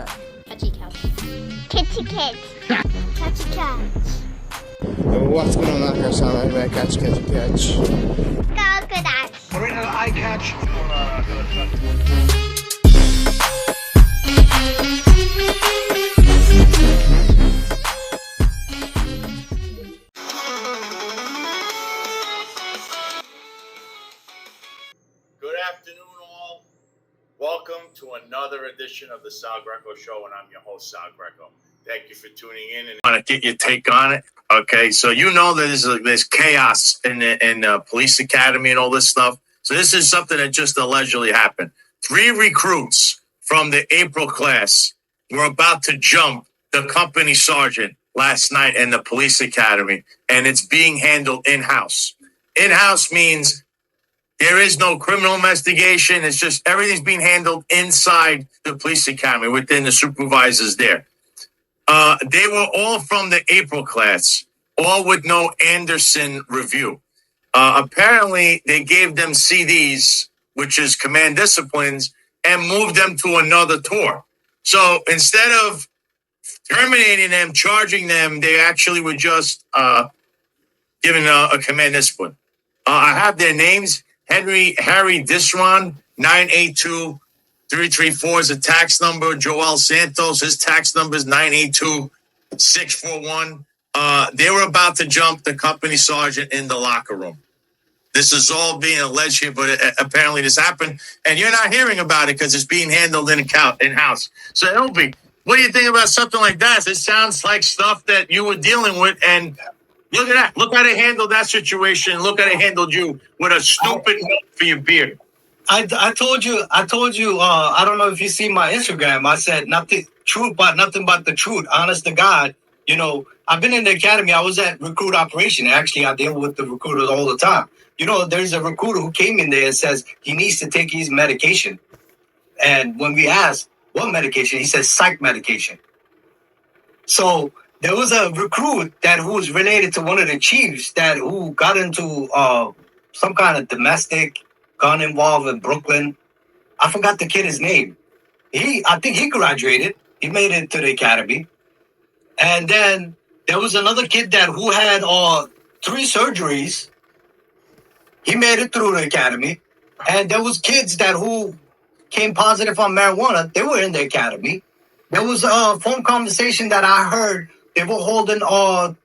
cat. Catchy cat. Kitty cat. Catchy cat. What's going on out here, sound like catch. Crocodile. Original eye catch. Good afternoon, all. Welcome to another edition of the Sal Greco Show, and I'm your host, Sal Greco. Thank you for tuning in. And I want to get your take on it. Okay, so you know that there's chaos in the police academy and all this stuff. So this is something that just allegedly happened. 3 recruits from the April class were about to jump the company sergeant last night in the police academy, and it's being handled in-house. In-house means there is no criminal investigation. It's just everything's being handled inside the police academy within the supervisors there. They were all from the April class, all with no Anderson review. Apparently, they gave them CDs, which is command disciplines, and moved them to another tour. So instead of terminating them, charging them, they actually were just given a command discipline. I have their names. Harry Disron, 982-334 is the tax number. Joel Santos, his tax number is 982-641. They were about to jump the company sergeant in the locker room. This is all being alleged here, but apparently this happened, and you're not hearing about it because it's being handled in-house. So, Elby, what do you think about something like that? It sounds like stuff that you were dealing with, and look at that. Look how they handled that situation. Look how they handled you with a stupid note for your beard. I told you, I don't know if you see my Instagram. I said nothing but the truth, honest to God. You know, I've been in the academy. I was at recruit operation. Actually, I deal with the recruiters all the time. You know, there's a recruiter who came in there and says he needs to take his medication. And when we asked what medication, he says psych medication. So there was a recruit who was related to one of the chiefs who got into some kind of domestic gun involved in Brooklyn. I forgot the kid's name. I think he graduated. He made it to the academy. And then there was another kid who had 3 surgeries. He made it through the academy. And there was kids who came positive on marijuana. They were in the academy. There was a phone conversation that I heard. They were holding about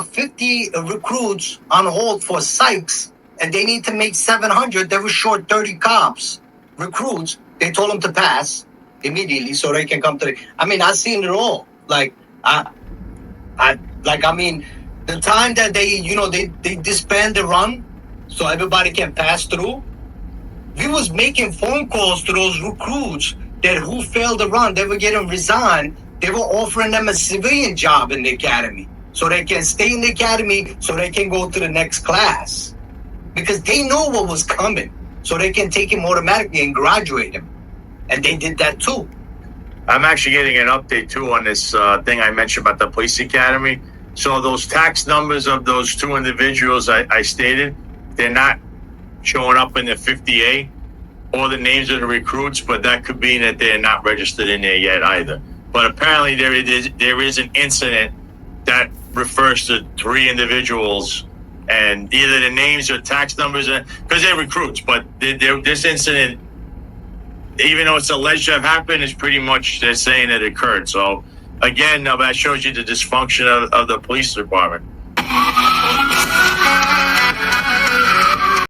50 recruits on hold for psychs, and they need to make 700. They were short 30 cops, recruits. They told them to pass immediately so they can come to I've seen it all. The time that they disband the run so everybody can pass through. We was making phone calls to those recruits who failed the run. They were getting resigned. They were offering them a civilian job in the academy so they can stay in the academy so they can go to the next class because they know what was coming so they can take him automatically and graduate him. And they did that too. I'm actually getting an update too on this thing I mentioned about the police academy. So those tax numbers of those 2 individuals I stated, they're not showing up in the 50A or the names of the recruits, but that could be that they're not registered in there yet either. But apparently there is an incident that refers to 3 individuals, and either the names or tax numbers, because they're recruits. But this incident, even though it's alleged to have happened, is pretty much they're saying it occurred. So again, that shows you the dysfunction of the police department.